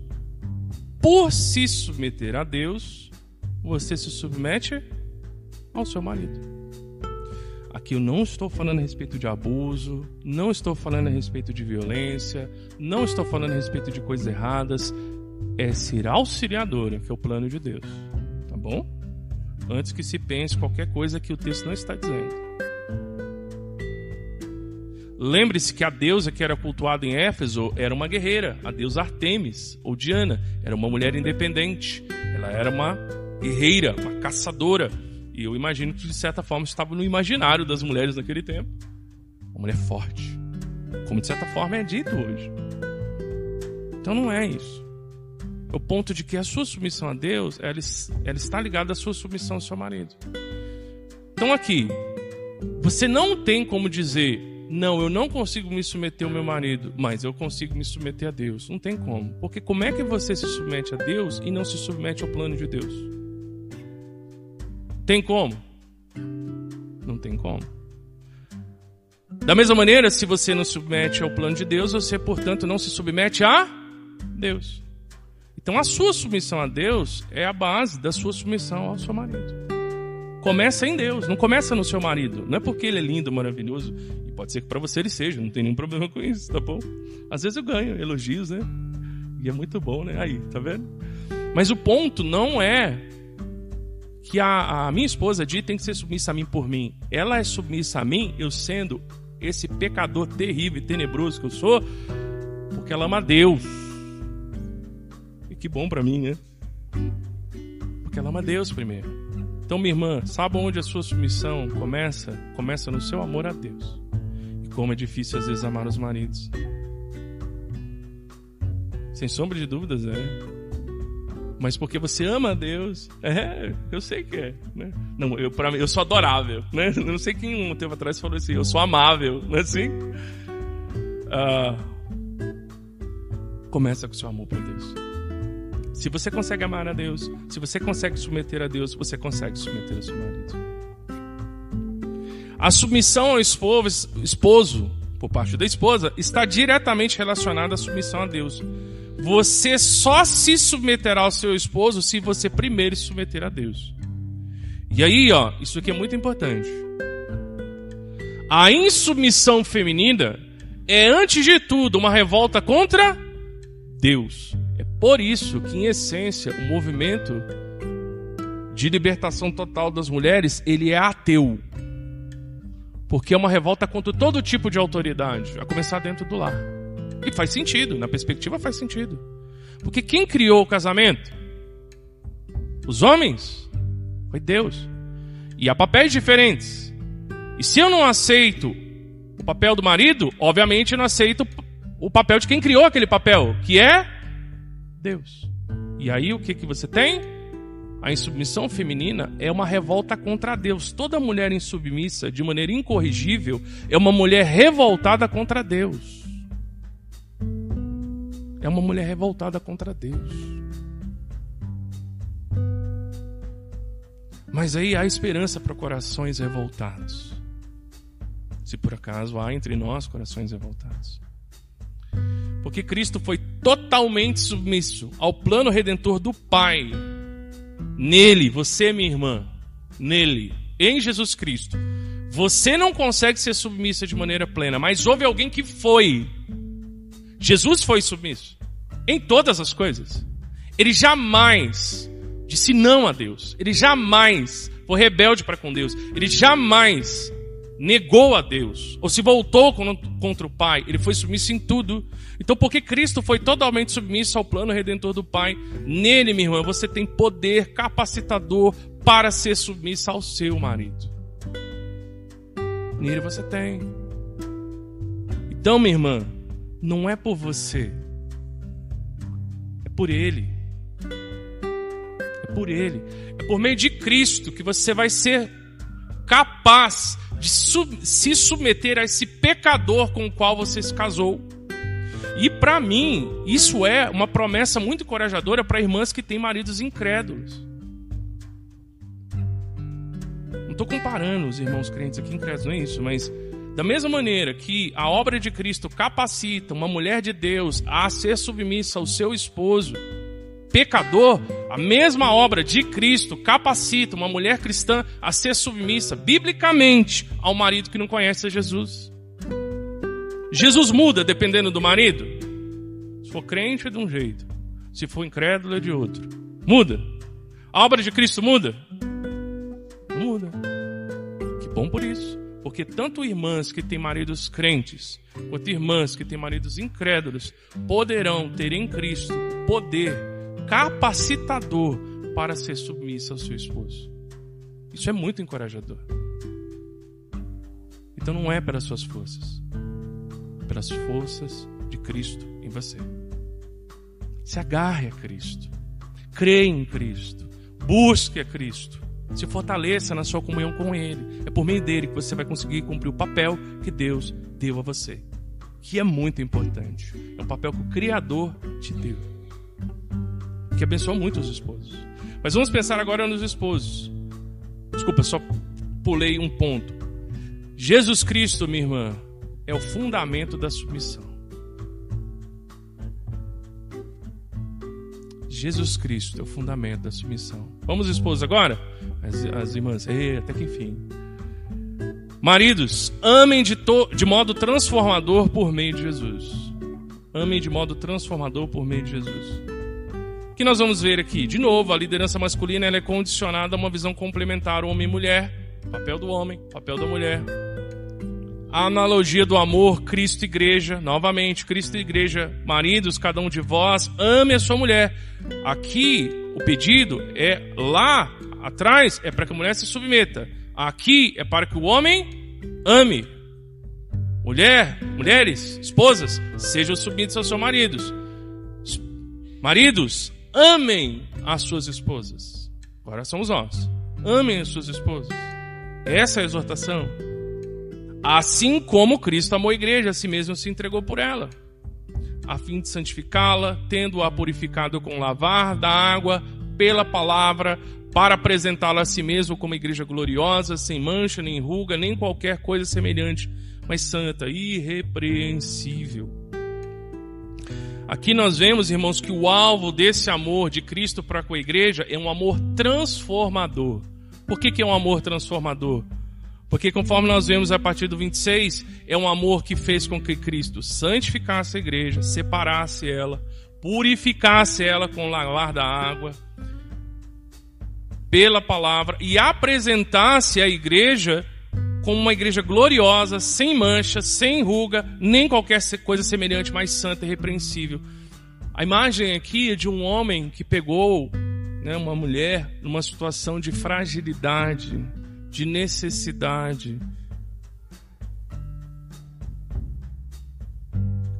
por se submeter a Deus, você se submete ao seu marido. Aqui eu não estou falando a respeito de abuso, não estou falando a respeito de violência, não estou falando a respeito de coisas erradas. É ser auxiliadora, que é o plano de Deus. Tá bom? Antes que se pense qualquer coisa que o texto não está dizendo. Lembre-se que a deusa que era cultuada em Éfeso era uma guerreira, a deusa Artemis, ou Diana. Era uma mulher independente. Ela era uma guerreira, uma caçadora. E eu imagino que, de certa forma, estava no imaginário das mulheres naquele tempo. Uma mulher forte. Como, de certa forma, é dito hoje. Então, não é isso. O ponto de que a sua submissão a Deus, ela está ligada à sua submissão ao seu marido. Então, aqui, você não tem como dizer, não, eu não consigo me submeter ao meu marido, mas eu consigo me submeter a Deus. Não tem como. Porque como é que você se submete a Deus e não se submete ao plano de Deus? Tem como? Não tem como. Da mesma maneira, se você não se submete ao plano de Deus, você, portanto, não se submete a Deus. Então, a sua submissão a Deus é a base da sua submissão ao seu marido. Começa em Deus, não começa no seu marido. Não é porque ele é lindo, maravilhoso, e pode ser que para você ele seja, não tem nenhum problema com isso, tá bom? Às vezes eu ganho elogios, né? E é muito bom, né? Aí, tá vendo? Mas o ponto não é que a minha esposa Di tem que ser submissa a mim por mim. Ela é submissa a mim, eu sendo esse pecador terrível e tenebroso que eu sou, porque ela ama a Deus. que bom para mim, né? Porque ela ama Deus primeiro. Então, minha irmã, sabe onde a sua submissão começa? Começa no seu amor a Deus. E como é difícil às vezes amar os maridos. Sem sombra de dúvidas, mas porque você ama a Deus, eu sei que é, né? Não, eu sou adorável, né? Eu não sei quem um tempo atrás falou assim, eu sou amável, não é assim? Começa com o seu amor por Deus. Se você consegue amar a Deus, se você consegue submeter a Deus, você consegue submeter ao seu marido. A submissão ao esposo, por parte da esposa, está diretamente relacionada à submissão a Deus. Você só se submeterá ao seu esposo se você primeiro se submeter a Deus. E aí, isso aqui é muito importante. A insubmissão feminina é, antes de tudo, uma revolta contra Deus. É por isso que, em essência, o movimento de libertação total das mulheres, ele é ateu. Porque é uma revolta contra todo tipo de autoridade, a começar dentro do lar. E faz sentido, na perspectiva faz sentido. Porque quem criou o casamento? Os homens? Foi Deus. E há papéis diferentes. E se eu não aceito o papel do marido, obviamente eu não aceito o papel de quem criou aquele papel, que é Deus. E aí o que você tem? A insubmissão feminina é uma revolta contra Deus. Toda mulher insubmissa, de maneira incorrigível, é uma mulher revoltada contra Deus. É uma mulher revoltada contra Deus. Mas aí há esperança para corações revoltados. Se por acaso há entre nós corações revoltados. Porque Cristo foi totalmente submisso ao plano redentor do Pai. Nele, você, minha irmã, nele, em Jesus Cristo, você não consegue ser submissa de maneira plena, mas houve alguém que foi. Jesus foi submisso em todas as coisas. Ele jamais disse não a Deus. Ele jamais foi rebelde para com Deus. Ele jamais negou a Deus ou se voltou contra o Pai. Ele foi submisso em tudo. Então, porque Cristo foi totalmente submisso ao plano redentor do Pai, nele, minha irmã, você tem poder capacitador para ser submissa ao seu marido. Nele você tem. Então, minha irmã, não é por você, é por Ele. É por Ele. É por meio de Cristo que você vai ser capaz de se submeter a esse pecador com o qual você se casou. E para mim, isso é uma promessa muito encorajadora para irmãs que têm maridos incrédulos. Não estou comparando os irmãos crentes aqui incrédulos, não é isso, mas da mesma maneira que a obra de Cristo capacita uma mulher de Deus a ser submissa ao seu esposo pecador, a mesma obra de Cristo capacita uma mulher cristã a ser submissa biblicamente ao marido que não conhece a Jesus. Jesus muda dependendo do marido? Se for crente é de um jeito, se for incrédulo é de outro. Muda? A obra de Cristo muda? Não muda. Que bom por isso. Porque tanto irmãs que têm maridos crentes, quanto irmãs que têm maridos incrédulos, poderão ter em Cristo poder capacitador para ser submissa ao seu esposo. Isso é muito encorajador. Então não é pelas suas forças, é pelas forças de Cristo em você. Se agarre a Cristo, creia em Cristo, busque a Cristo, se fortaleça na sua comunhão com Ele. É por meio dele que você vai conseguir cumprir o papel que Deus deu a você, que é muito importante. É um papel que o Criador te deu, que abençoa muito os esposos. Mas vamos pensar agora nos esposos. Desculpa, só pulei um ponto. Jesus Cristo, minha irmã, é o fundamento da submissão. Jesus Cristo é o fundamento da submissão. Vamos, esposos, agora? As irmãs, até que enfim. Maridos, amem de modo transformador por meio de Jesus. Amem de modo transformador por meio de Jesus. O que nós vamos ver aqui? De novo, a liderança masculina ela é condicionada a uma visão complementar homem e mulher. Papel do homem, papel da mulher. a analogia do amor Cristo-Igreja. Novamente, Cristo-Igreja, maridos, cada um de vós, ame a sua mulher. Aqui, o pedido é lá atrás, é para que a mulher se submeta. Aqui é para que o homem ame. Mulheres, esposas, sejam submetidas aos seus maridos. Maridos, amem as suas esposas. Agora somos nós. Amem as suas esposas. Essa é a exortação. Assim como Cristo amou a igreja, a si mesmo se entregou por ela, a fim de santificá-la, tendo-a purificado com o lavar da água pela palavra, para apresentá-la a si mesmo como igreja gloriosa, sem mancha, nem ruga, nem qualquer coisa semelhante, mas santa, irrepreensível. Aqui nós vemos, irmãos, que o alvo desse amor de Cristo para com a igreja é um amor transformador. Por que é um amor transformador? Porque conforme nós vemos a partir do 26, é um amor que fez com que Cristo santificasse a igreja, separasse ela, purificasse ela com o lavar da água, pela palavra, e apresentasse a igreja como uma igreja gloriosa, sem mancha, sem ruga, nem qualquer coisa semelhante, mais santa e irrepreensível. A imagem aqui é de um homem que pegou, uma mulher numa situação de fragilidade, de necessidade,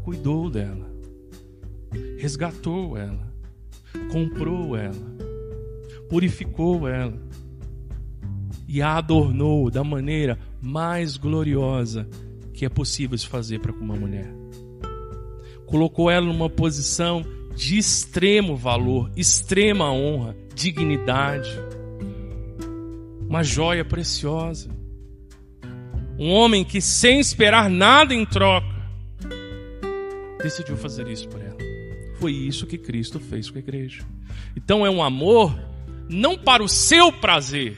cuidou dela, resgatou ela, comprou ela, purificou ela e a adornou da maneira mais gloriosa que é possível se fazer para uma mulher. Colocou ela numa posição de extremo valor, extrema honra, dignidade, uma joia preciosa. Um homem que, sem esperar nada em troca, decidiu fazer isso por ela. Foi isso que Cristo fez com a igreja. Então é um amor não para o seu prazer,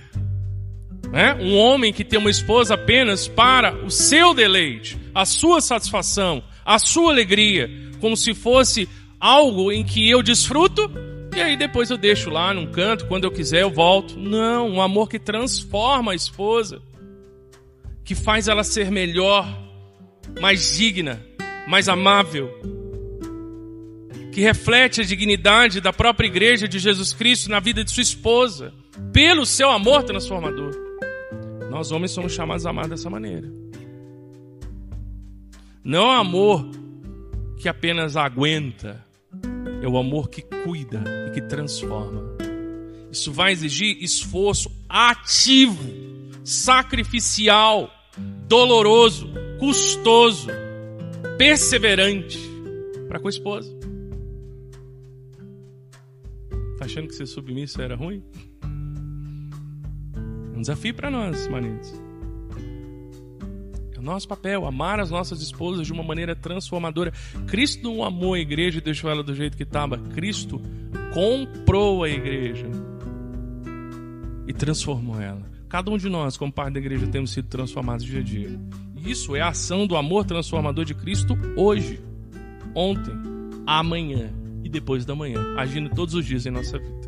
um homem que tem uma esposa apenas para o seu deleite, a sua satisfação, a sua alegria, como se fosse algo em que eu desfruto e aí depois eu deixo lá num canto, quando eu quiser eu volto. Não, um amor que transforma a esposa, que faz ela ser melhor, mais digna, mais amável, que reflete a dignidade da própria igreja de Jesus Cristo na vida de sua esposa, pelo seu amor transformador. Nós homens somos chamados a amar dessa maneira. Não é um amor que apenas aguenta, é o amor que cuida e que transforma. Isso vai exigir esforço ativo, sacrificial, doloroso, custoso, perseverante para com a esposa. Tá achando que ser submisso era ruim? É um desafio para nós, maridos. É o nosso papel, amar as nossas esposas de uma maneira transformadora. Cristo não amou a igreja e deixou ela do jeito que estava. Cristo comprou a igreja e transformou ela. Cada um de nós, como parte da igreja, temos sido transformados dia a dia. Isso é a ação do amor transformador de Cristo hoje, ontem, amanhã e depois da manhã, agindo todos os dias em nossa vida.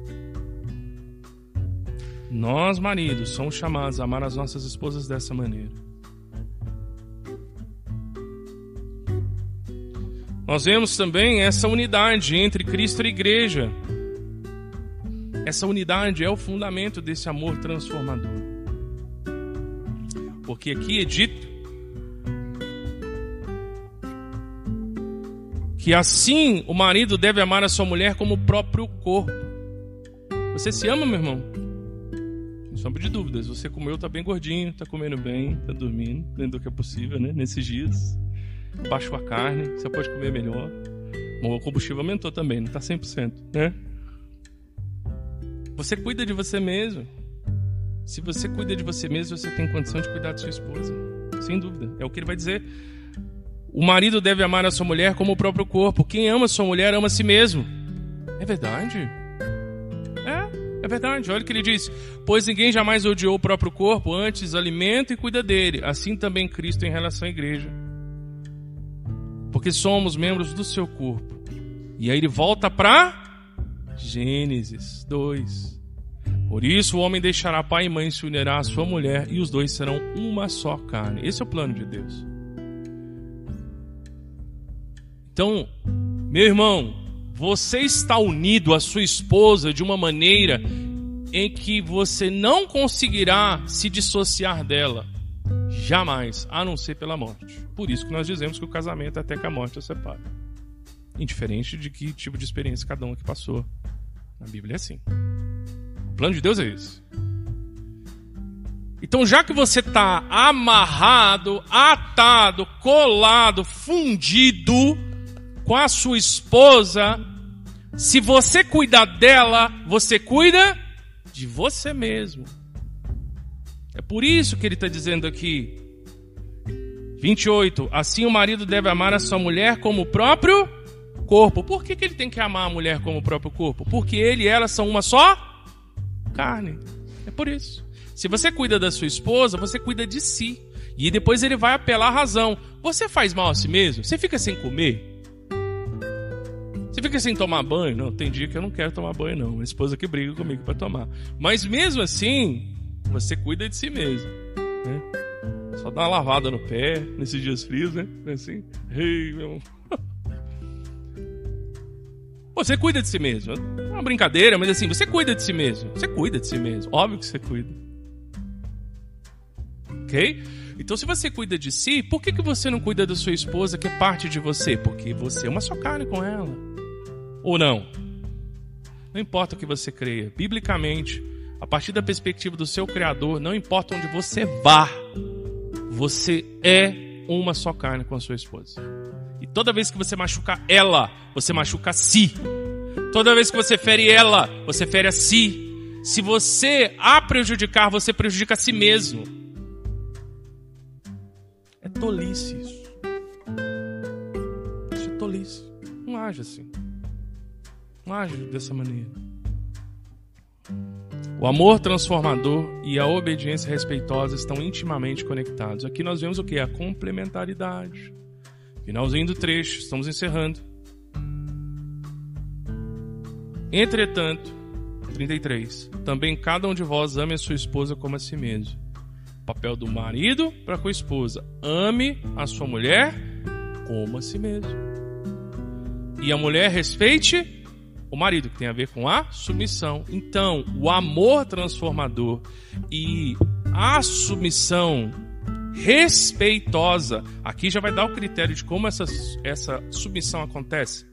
Nós, maridos, somos chamados a amar as nossas esposas dessa maneira. Nós vemos também essa unidade entre Cristo e a igreja. Essa unidade é o fundamento desse amor transformador. Porque aqui é dito que assim o marido deve amar a sua mulher como o próprio corpo. Você se ama, meu irmão? Sem sombra de dúvidas. Você comeu, tá bem gordinho, tá comendo bem, tá dormindo dentro do que é possível, nesses dias. Baixou a carne, você pode comer melhor. Bom, o combustível aumentou também, não tá 100%, né? Você cuida de você mesmo. Se você cuida de você mesmo, você tem condição de cuidar de sua esposa. Sem dúvida. É o que ele vai dizer. O marido deve amar a sua mulher como o próprio corpo. Quem ama a sua mulher ama a si mesmo. É verdade? É verdade. Olha o que ele diz. Pois ninguém jamais odiou o próprio corpo, antes alimenta e cuida dele. Assim também Cristo em relação à igreja. Porque somos membros do seu corpo. E aí ele volta para Gênesis 2. Por isso o homem deixará pai e mãe, se unirá à sua mulher, e os dois serão uma só carne. Esse é o plano de Deus. Então, meu irmão, você está unido à sua esposa de uma maneira em que você não conseguirá se dissociar dela. Jamais, a não ser pela morte. Por isso que nós dizemos que o casamento é até que a morte os separe. Indiferente de que tipo de experiência cada um aqui passou. Na Bíblia é assim. O plano de Deus é esse. Então, já que você está amarrado, atado, colado, fundido com a sua esposa, se você cuidar dela, você cuida de você mesmo. É por isso que ele está dizendo aqui, 28, assim o marido deve amar a sua mulher como o próprio corpo. Por que ele tem que amar a mulher como o próprio corpo? Porque ele e ela são uma só carne. É por isso. Se você cuida da sua esposa, você cuida de si. E depois ele vai apelar à razão. Você faz mal a si mesmo? Você fica sem comer? Você fica sem tomar banho? Não, tem dia que eu não quero tomar banho, não. Minha esposa que briga comigo para tomar. Mas mesmo assim, você cuida de si mesmo, né? Só dá uma lavada no pé nesses dias frios, né? Assim, ei, meu... Você cuida de si mesmo. É uma brincadeira, mas assim, você cuida de si mesmo. Você cuida de si mesmo. Óbvio que você cuida. Ok? Então, se você cuida de si, por que você não cuida da sua esposa, que é parte de você? Porque você é uma só carne com ela. Ou não? Não importa o que você creia. Biblicamente, a partir da perspectiva do seu Criador, não importa onde você vá, você é uma só carne com a sua esposa. E toda vez que você machuca ela, você machuca a si. Toda vez que você fere ela, você fere a si. Se você a prejudicar, você prejudica a si mesmo. É tolice isso. Isso é tolice. Não age assim. Não age dessa maneira. O amor transformador e a obediência respeitosa estão intimamente conectados. Aqui nós vemos o que? A complementaridade. Finalzinho do trecho, estamos encerrando. Entretanto, 33. Também cada um de vós ame a sua esposa como a si mesmo. Papel do marido para com a esposa. Ame a sua mulher como a si mesmo. E a mulher respeite o marido, que tem a ver com a submissão. Então, o amor transformador e a submissão respeitosa, aqui já vai dar o critério de como essa submissão acontece.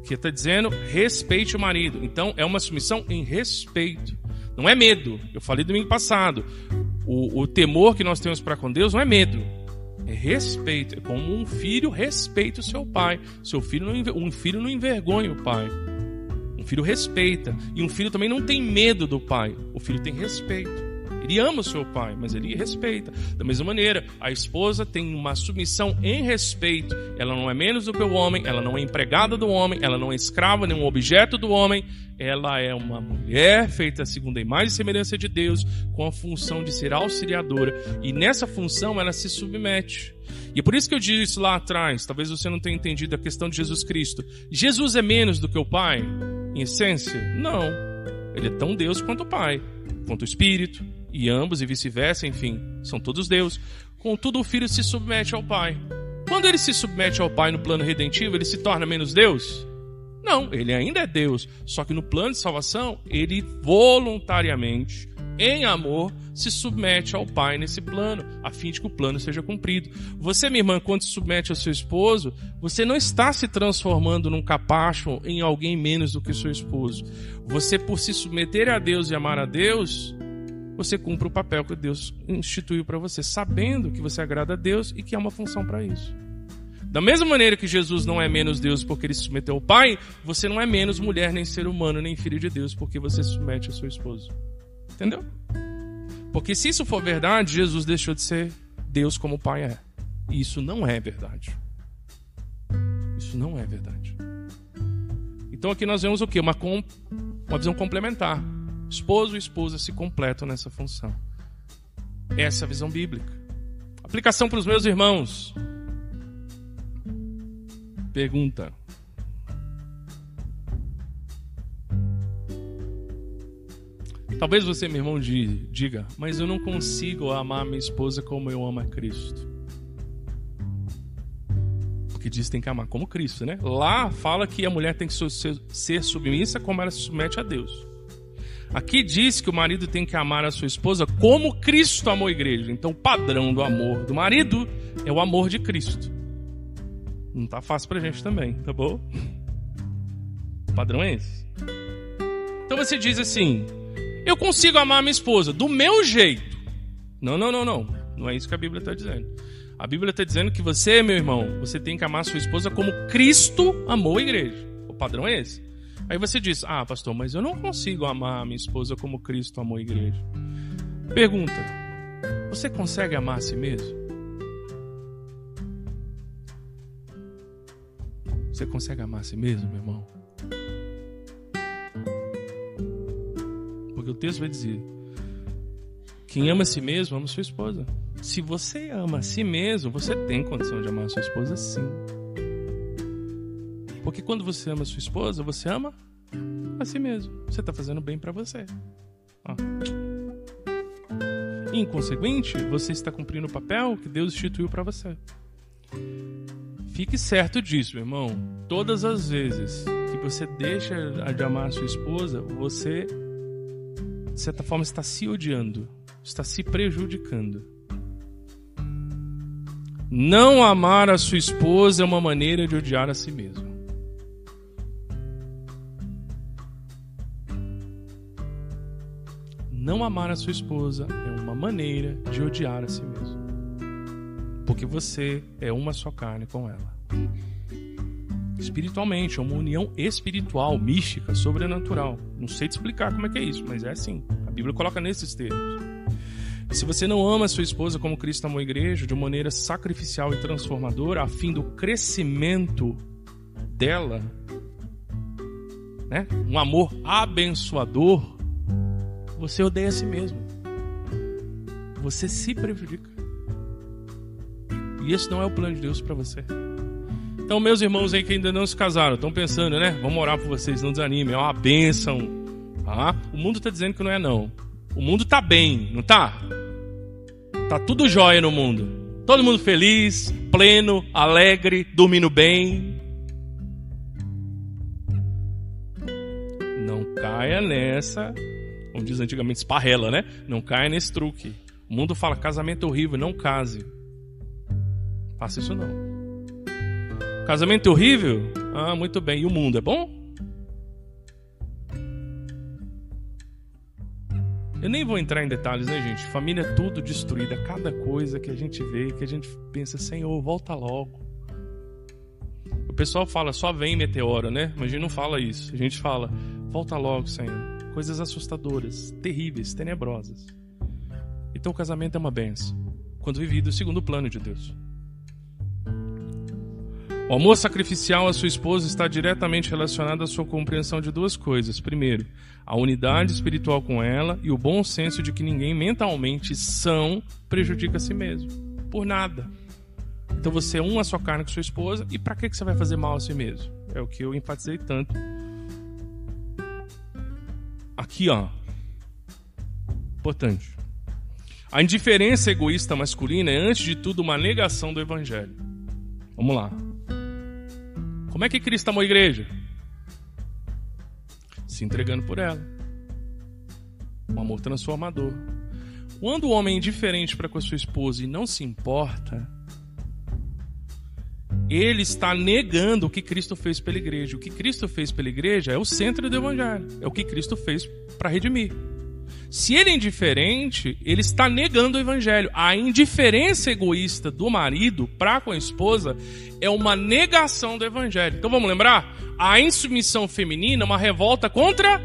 Que está dizendo, respeite o marido. Então, é uma submissão em respeito. Não é medo. Eu falei domingo passado. O temor que nós temos para com Deus não é medo. É respeito. É como um filho respeita o seu pai. Um filho não envergonha o pai. Um filho respeita. E um filho também não tem medo do pai. O filho tem respeito. Ele ama o seu pai, mas ele respeita. Da mesma maneira, a esposa tem uma submissão em respeito. Ela não é menos do que o homem, ela não é empregada do homem, ela não é escrava, nem um objeto do homem. Ela é uma mulher feita segundo a imagem e semelhança de Deus, com a função de ser auxiliadora. E nessa função ela se submete. E é por isso que eu disse lá atrás, talvez você não tenha entendido a questão de Jesus Cristo. Jesus é menos do que o Pai, em essência? Não. Ele é tão Deus quanto o Pai, quanto o Espírito. E ambos e vice-versa, enfim, são todos Deus. Contudo, o Filho se submete ao Pai. Quando ele se submete ao Pai no plano redentivo, ele se torna menos Deus? Não, ele ainda é Deus. Só que no plano de salvação, ele voluntariamente, em amor, se submete ao Pai nesse plano, a fim de que o plano seja cumprido. Você, minha irmã, quando se submete ao seu esposo, você não está se transformando num capacho, em alguém menos do que o seu esposo. Você, por se submeter a Deus e amar a Deus, você cumpre o papel que Deus instituiu para você, sabendo que você agrada a Deus e que há uma função para isso. Da mesma maneira que Jesus não é menos Deus porque ele se submeteu ao Pai, você não é menos mulher, nem ser humano, nem filho de Deus porque você se submete ao seu esposo. Entendeu? Porque se isso for verdade, Jesus deixou de ser Deus como o Pai é. E isso não é verdade. Isso não é verdade. Então aqui nós vemos o quê? Uma visão complementar. Esposo e esposa se completam nessa função. Essa é a visão bíblica. Aplicação para os meus irmãos. Pergunta. Talvez você, meu irmão, diga, mas eu não consigo amar minha esposa como eu amo a Cristo. Por Porque diz que tem que amar como Cristo, né? Lá fala que a mulher tem que ser submissa como ela se submete a Deus. Aqui diz que o marido tem que amar a sua esposa como Cristo amou a igreja. Então o padrão do amor do marido é o amor de Cristo. Não tá fácil pra gente também, tá bom? O padrão é esse. Então você diz assim: eu consigo amar a minha esposa do meu jeito. Não. Não é isso que a Bíblia está dizendo. A Bíblia está dizendo que você, meu irmão, você tem que amar a sua esposa como Cristo amou a igreja. O padrão é esse. Aí você diz: ah, pastor, mas eu não consigo amar a minha esposa como Cristo amou a igreja. Pergunta: você consegue amar a si mesmo? Você consegue amar a si mesmo, meu irmão? Porque o texto vai dizer: quem ama a si mesmo, ama a sua esposa. Se você ama a si mesmo, você tem condição de amar a sua esposa, sim. Porque quando você ama a sua esposa, você ama a si mesmo. Você está fazendo bem para você. Inconsequente, você está cumprindo o papel que Deus instituiu para você. Fique certo disso, meu irmão. Todas as vezes que você deixa de amar a sua esposa, você, de certa forma, está se odiando, está se prejudicando. Não amar a sua esposa é uma maneira de odiar a si mesmo. Não amar a sua esposa é uma maneira de odiar a si mesmo. Porque você é uma só carne com ela. Espiritualmente, é uma união espiritual, mística, sobrenatural. Não sei te explicar como é que é isso, mas é assim. A Bíblia coloca nesses termos. E se você não ama a sua esposa como Cristo amou a igreja, de maneira sacrificial e transformadora, a fim do crescimento dela, né? Um amor abençoador, você odeia a si mesmo. Você se prejudica. E esse não é o plano de Deus para você. Então, meus irmãos aí que ainda não se casaram, estão pensando, né? Vamos orar por vocês, não desanimem, é uma bênção. O mundo está dizendo que não é, não. O mundo está bem, não está? Tá tudo jóia no mundo. Todo mundo feliz, pleno, alegre, dormindo bem. Não caia nessa, como diz antigamente, esparrela, né? Não caia nesse truque. O mundo fala: casamento é horrível, não case. Faça isso não. Casamento é horrível? Ah, muito bem. E o mundo é bom? Eu nem vou entrar em detalhes, né, gente? Família é tudo destruída. Cada coisa que a gente vê, que a gente pensa: Senhor, volta logo. O pessoal fala: só vem meteoro, né? Mas a gente não fala isso. A gente fala: volta logo, Senhor. Coisas assustadoras, terríveis, tenebrosas. Então o casamento é uma bênção, quando vivido segundo o plano de Deus. O amor sacrificial à sua esposa está diretamente relacionado à sua compreensão de duas coisas. Primeiro, a unidade espiritual com ela e o bom senso de que ninguém mentalmente são prejudica a si mesmo. Por nada. Então você é uma só carne com sua esposa, e para que você vai fazer mal a si mesmo? É o que eu enfatizei tanto. Aqui, ó. Importante. A indiferença egoísta masculina é, antes de tudo, uma negação do evangelho. Vamos lá. Como é que Cristo amou a igreja? Se entregando por ela. Um amor transformador. Quando o homem é indiferente para com a sua esposa e não se importa, ele está negando o que Cristo fez pela igreja. O que Cristo fez pela igreja é o centro do evangelho. É o que Cristo fez para redimir. Se ele é indiferente, ele está negando o evangelho. A indiferença egoísta do marido para com a esposa é uma negação do evangelho. Então vamos lembrar? A insubmissão feminina é uma revolta contra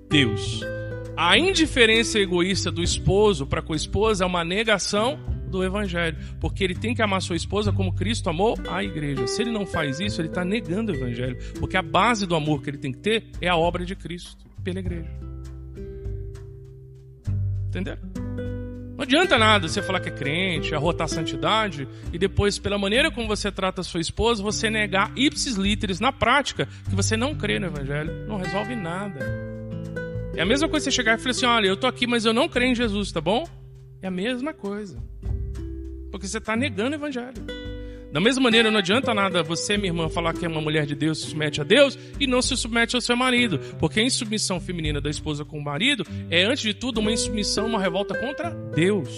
Deus. A indiferença egoísta do esposo para com a esposa é uma negação do evangelho. Porque ele tem que amar sua esposa como Cristo amou a igreja. Se ele não faz isso, ele está negando o evangelho. Porque a base do amor que ele tem que ter é a obra de Cristo pela igreja. Entenderam? Não adianta nada você falar que é crente, arrotar santidade, e depois, pela maneira como você trata a sua esposa, você negar ipsis literis na prática que você não crê no evangelho. Não resolve nada. É a mesma coisa você chegar e falar assim: olha, eu tô aqui, mas eu não creio em Jesus, tá bom? É a mesma coisa. Porque você está negando o evangelho. Da mesma maneira, não adianta nada você, minha irmã, falar que é uma mulher de Deus, se submete a Deus e não se submete ao seu marido. Porque a insubmissão feminina da esposa com o marido é, antes de tudo, uma insubmissão, uma revolta contra Deus.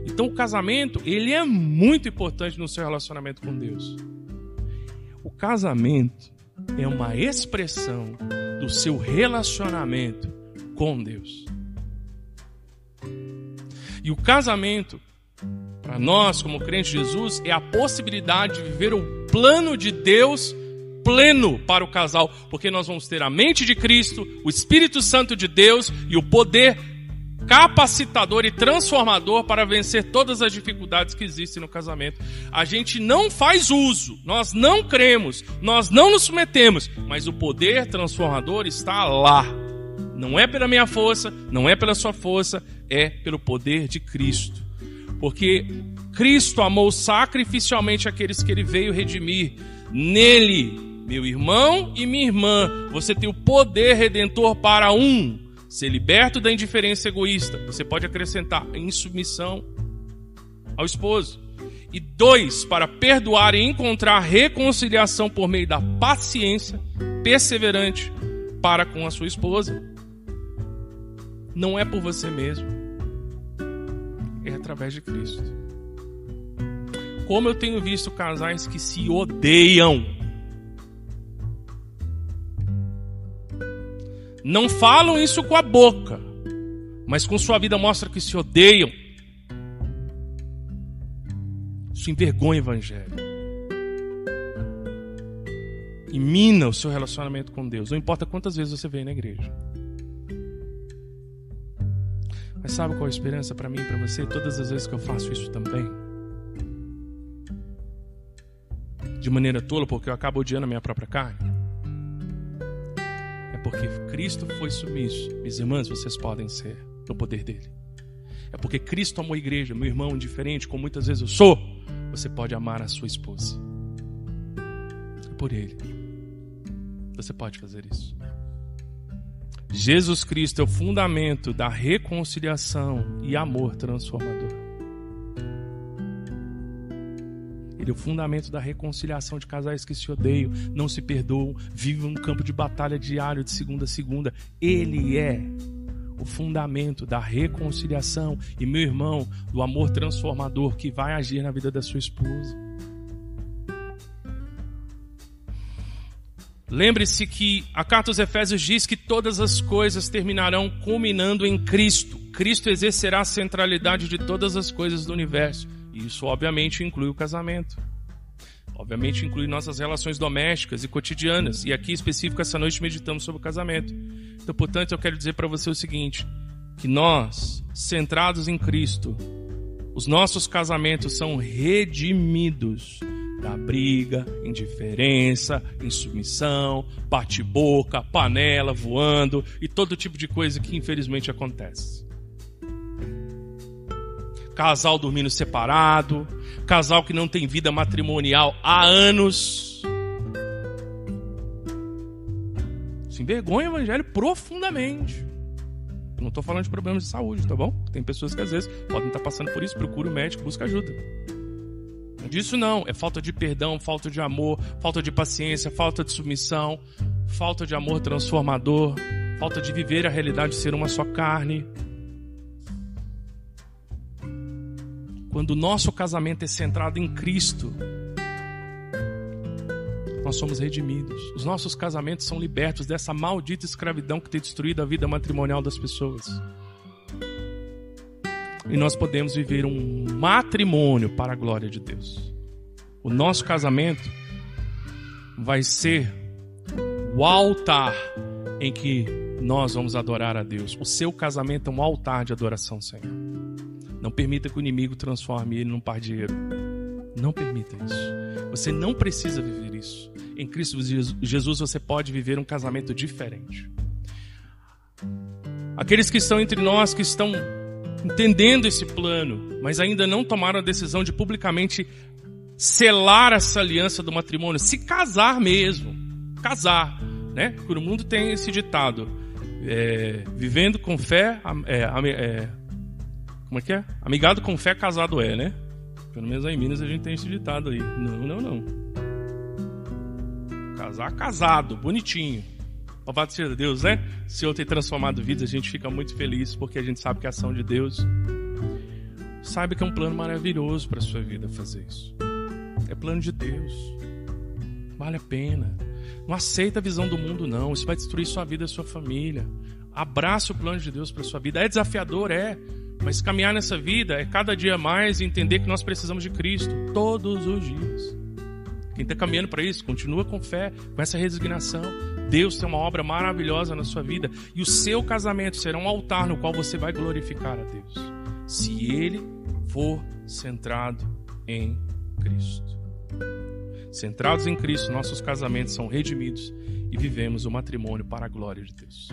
Então o casamento, ele é muito importante no seu relacionamento com Deus. O casamento é uma expressão do seu relacionamento com Deus. E o casamento, para nós, como crentes de Jesus, é a possibilidade de viver o plano de Deus pleno para o casal, porque nós vamos ter a mente de Cristo, o Espírito Santo de Deus e o poder capacitador e transformador para vencer todas as dificuldades que existem no casamento. A gente não faz uso, nós não cremos, nós não nos submetemos, mas o poder transformador está lá. Não é pela minha força, não é pela sua força, é pelo poder de Cristo. Porque Cristo amou sacrificialmente aqueles que Ele veio redimir. Nele, meu irmão e minha irmã, você tem o poder redentor para ser liberto da indiferença egoísta. Você pode acrescentar em submissão ao esposo. E 2, para perdoar e encontrar reconciliação por meio da paciência perseverante para com a sua esposa. Não é por você mesmo. É através de Cristo. Como eu tenho visto casais que se odeiam. Não falam isso com a boca, mas com sua vida mostra que se odeiam. Isso envergonha o evangelho. E mina o seu relacionamento com Deus. Não importa quantas vezes você vem na igreja. Mas sabe qual é a esperança para mim e para você? Todas as vezes que eu faço isso também, de maneira tola, porque eu acabo odiando a minha própria carne, é porque Cristo foi submisso. Minhas irmãs, vocês podem ser no poder dele. É porque Cristo amou a igreja, meu irmão indiferente, como muitas vezes eu sou. Você pode amar a sua esposa. É por ele. Você pode fazer isso. Jesus Cristo é o fundamento da reconciliação e amor transformador. Ele é o fundamento da reconciliação de casais que se odeiam, não se perdoam, vivem um campo de batalha diário de segunda a segunda. Ele é o fundamento da reconciliação e, meu irmão, do amor transformador que vai agir na vida da sua esposa. Lembre-se que a carta aos Efésios diz que todas as coisas terminarão culminando em Cristo. Cristo exercerá a centralidade de todas as coisas do universo. E isso, obviamente, inclui o casamento. Obviamente, inclui nossas relações domésticas e cotidianas. E aqui, em específico, essa noite meditamos sobre o casamento. Então, portanto, eu quero dizer para você o seguinte, que nós, centrados em Cristo, os nossos casamentos são redimidos da briga, indiferença, insubmissão, bate-boca, panela voando e todo tipo de coisa que infelizmente acontece. Casal dormindo separado, casal que não tem vida matrimonial há anos. Isso envergonha o evangelho profundamente. Eu não estou falando de problemas de saúde, tá bom? Tem pessoas que às vezes podem estar passando por isso, procura o médico, busca ajuda. Disso não, é falta de perdão, falta de amor, falta de paciência, falta de submissão, falta de amor transformador, falta de viver a realidade de ser uma só carne. Quando o nosso casamento é centrado em Cristo, nós somos redimidos. Os nossos casamentos são libertos dessa maldita escravidão que tem destruído a vida matrimonial das pessoas. E nós podemos viver um matrimônio para a glória de Deus. O nosso casamento vai ser o altar em que nós vamos adorar a Deus. O seu casamento é um altar de adoração, Senhor. Não permita que o inimigo transforme ele num pardieiro. Não permita isso. Você não precisa viver isso. Em Cristo Jesus você pode viver um casamento diferente. Aqueles que estão entre nós, que estão entendendo esse plano, mas ainda não tomaram a decisão de publicamente selar essa aliança do matrimônio, se casar mesmo, casar, né? Porque o mundo tem esse ditado, vivendo com fé, como é que é? Amigado com fé, casado é, né? Pelo menos aí em Minas a gente tem esse ditado aí. Não. Casar casado, bonitinho. Louvado seja Deus, né? O Senhor tem transformado vidas, a gente fica muito feliz porque a gente sabe que é a ação de Deus. Saiba que é um plano maravilhoso para a sua vida fazer isso. É plano de Deus. Vale a pena. Não aceita a visão do mundo, não. Isso vai destruir sua vida e sua família. Abraça o plano de Deus para sua vida. É desafiador, mas caminhar nessa vida é cada dia mais entender que nós precisamos de Cristo todos os dias. Quem está caminhando para isso, continua com fé, com essa resignação. Deus tem uma obra maravilhosa na sua vida e o seu casamento será um altar no qual você vai glorificar a Deus, se ele for centrado em Cristo. Centrados em Cristo, nossos casamentos são redimidos e vivemos o matrimônio para a glória de Deus.